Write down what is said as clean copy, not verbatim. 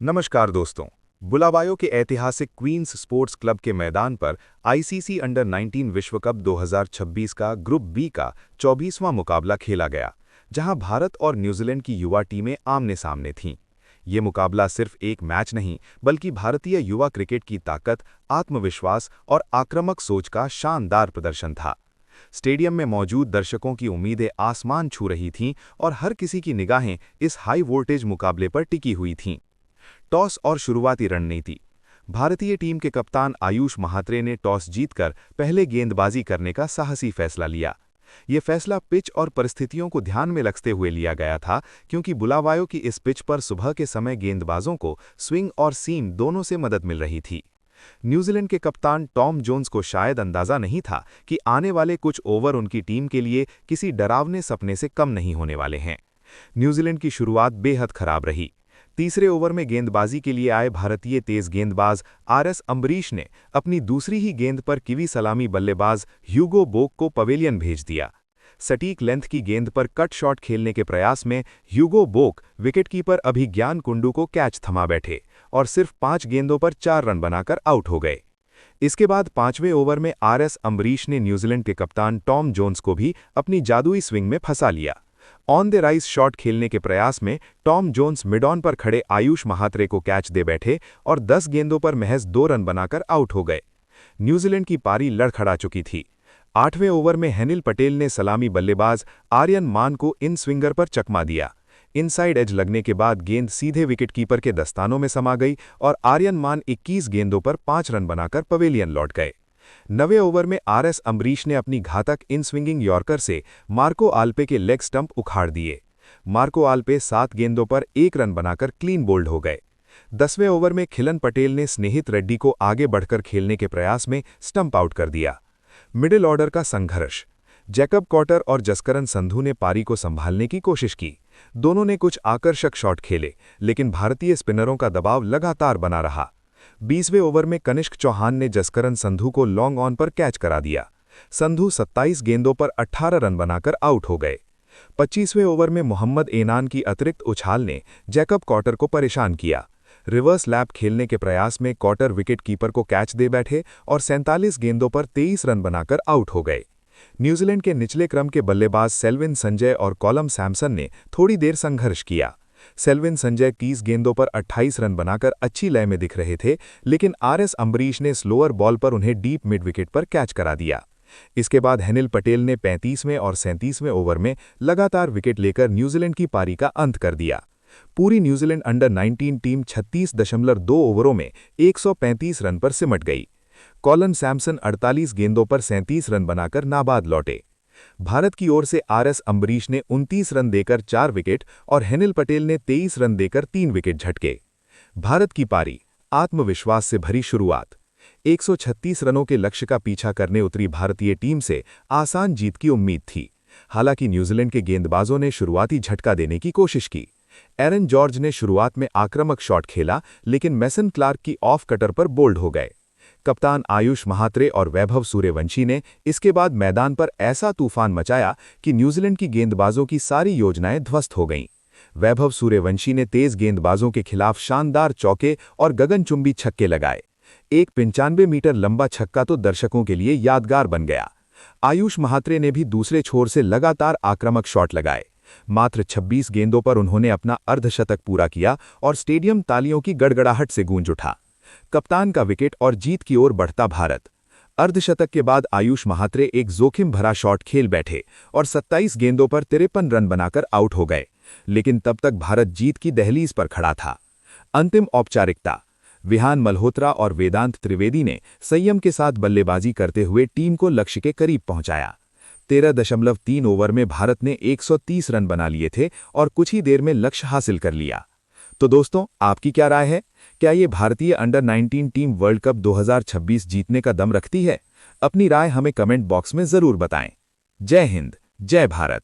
नमस्कार दोस्तों। बुलावायो के ऐतिहासिक क्वींस स्पोर्ट्स क्लब के मैदान पर आईसीसी अंडर 19 विश्व कप 2026 का ग्रुप बी का 24वां मुकाबला खेला गया, जहां भारत और न्यूजीलैंड की युवा टीमें आमने-सामने थीं। ये मुकाबला सिर्फ एक मैच नहीं, बल्कि भारतीय युवा क्रिकेट की ताकत, आत्मविश्वास और आक्रामक सोच का शानदार प्रदर्शन था। स्टेडियम में मौजूद दर्शकों की उम्मीदें आसमान छू रही थीं और हर किसी की निगाहें इस हाई वोल्टेज मुकाबले पर टिकी हुई थीं। टॉस और शुरुआती रणनीति। भारतीय टीम के कप्तान आयुष महात्रे ने टॉस जीतकर पहले गेंदबाजी करने का साहसी फैसला लिया। ये फैसला पिच और परिस्थितियों को ध्यान में रखते हुए लिया गया था, क्योंकि बुलावायो की इस पिच पर सुबह के समय गेंदबाजों को स्विंग और सीम दोनों से मदद मिल रही थी। न्यूजीलैंड के कप्तान टॉम जोन्स को शायद अंदाजा नहीं था कि आने वाले कुछ ओवर उनकी टीम के लिए किसी डरावने सपने से कम नहीं होने वाले हैं। न्यूजीलैंड की शुरुआत बेहद खराब रही। तीसरे ओवर में गेंदबाजी के लिए आए भारतीय तेज गेंदबाज आरएस अम्बरीश ने अपनी दूसरी ही गेंद पर किवी सलामी बल्लेबाज ह्यूगो बोक को पवेलियन भेज दिया। सटीक लेंथ की गेंद पर कट शॉट खेलने के प्रयास में ह्यूगो बोक विकेटकीपर अभिज्ञान कुंडू को कैच थमा बैठे और सिर्फ 5 गेंदों पर 4 रन बनाकर आउट हो गए। इसके बाद 5वें ओवर में आरएस अम्बरीश ने न्यूजीलैंड के कप्तान टॉम जोन्स को भी अपनी जादुई स्विंग में फंसा लिया। ऑन द राइज शॉट खेलने के प्रयास में टॉम जोन्स मिड ऑन पर खड़े आयुष महात्रे को कैच दे बैठे और 10 गेंदों पर महज 2 रन बनाकर आउट हो गए। न्यूजीलैंड की पारी लड़खड़ा चुकी थी। 8वें ओवर में हेनिल पटेल ने सलामी बल्लेबाज आर्यन मान को इन स्विंगर पर चकमा दिया। इनसाइड एज लगने के बाद गेंद सीधे विकेटकीपर के दस्तानों में समा गई और आर्यन मान 21 गेंदों पर 5 रन बनाकर पवेलियन लौट गए। 9वें ओवर में आरएस अम्बरीश ने अपनी घातक इन स्विंगिंग यॉर्कर से मार्को आल्पे के लेग स्टंप उखाड़ दिए। मार्को आल्पे 7 गेंदों पर 1 रन बनाकर क्लीन बोल्ड हो गए। 10वें ओवर में खिलन पटेल ने स्नेहित रेड्डी को आगे बढ़कर खेलने के प्रयास में स्टंप आउट कर दिया। मिडिल ऑर्डर का संघर्ष। जैकब कॉटर और जसकरण संधू ने पारी को संभालने की कोशिश की। दोनों ने कुछ आकर्षक शॉट खेले, लेकिन भारतीय स्पिनरों का दबाव लगातार बना रहा। 20वें ओवर में कनिष्क चौहान ने जसकरण संधू को लॉन्ग ऑन पर कैच करा दिया। संधू 27 गेंदों पर 18 रन बनाकर आउट हो गए। 25वें ओवर में मोहम्मद एनान की अतिरिक्त उछाल ने जैकब कॉटर को परेशान किया। रिवर्स लैप खेलने के प्रयास में कॉटर विकेट कीपर को कैच दे बैठे और 47 गेंदों पर 23 रन बनाकर आउट हो गए। न्यूजीलैंड के निचले क्रम के बल्लेबाज सेल्विन संजय और कॉलम सैमसन ने थोड़ी देर संघर्ष किया। सेल्विन संजय 30 गेंदों पर 28 रन बनाकर अच्छी लय में दिख रहे थे, लेकिन आरएस अम्बरीश ने स्लोअर बॉल पर उन्हें डीप मिड विकेट पर कैच करा दिया। इसके बाद हेनिल पटेल ने 35वें और 37वें ओवर में लगातार विकेट लेकर न्यूजीलैंड की पारी का अंत कर दिया। पूरी न्यूजीलैंड अंडर 19 टीम 36.2 ओवरों में 135 रन पर सिमट गई। कॉलन सैमसन 48 गेंदों पर 37 रन बनाकर नाबाद लौटे। भारत की ओर से आरएस अम्बरीश ने 29 रन देकर 4 विकेट और हेनिल पटेल ने 23 रन देकर 3 विकेट झटके। भारत की पारी, आत्मविश्वास से भरी शुरुआत। 136 रनों के लक्ष्य का पीछा करने उतरी भारतीय टीम से आसान जीत की उम्मीद थी। हालांकि न्यूजीलैंड के गेंदबाजों ने शुरुआती झटका देने की कोशिश की। एरन जॉर्ज ने शुरुआत में आक्रामक शॉट खेला, लेकिन मेसन क्लार्क की ऑफ कटर पर बोल्ड हो गए। कप्तान आयुष महात्रे और वैभव सूर्यवंशी ने इसके बाद मैदान पर ऐसा तूफान मचाया कि न्यूजीलैंड की गेंदबाजों की सारी योजनाएं ध्वस्त हो गईं। वैभव सूर्यवंशी ने तेज गेंदबाजों के खिलाफ शानदार चौके और गगनचुंबी छक्के लगाए। एक 95 मीटर लंबा छक्का तो दर्शकों के लिए यादगार बन गया। आयुष महात्रे ने भी दूसरे छोर से लगातार आक्रामक शॉट लगाए। मात्र 26 गेंदों पर उन्होंने अपना अर्धशतक पूरा किया और स्टेडियम तालियों की गड़गड़ाहट से गूंज उठा। कप्तान का विकेट और जीत की ओर बढ़ता भारत। अर्धशतक के बाद आयुष महात्रे एक जोखिम भरा शॉट खेल बैठे और 27 गेंदों पर 53 रन बनाकर आउट हो गए, लेकिन तब तक भारत जीत की दहलीज पर खड़ा था। अंतिम औपचारिकता। विहान मल्होत्रा और वेदांत त्रिवेदी ने संयम के साथ बल्लेबाजी करते हुए टीम को लक्ष्य के करीब पहुंचाया। 13.3 ओवर में भारत ने 130 रन बना लिए थे और कुछ ही देर में लक्ष्य हासिल कर लिया। तो दोस्तों, आपकी क्या राय है? क्या ये भारतीय अंडर 19 टीम वर्ल्ड कप 2026 जीतने का दम रखती है? अपनी राय हमें कमेंट बॉक्स में जरूर बताएं। जय हिंद, जय भारत।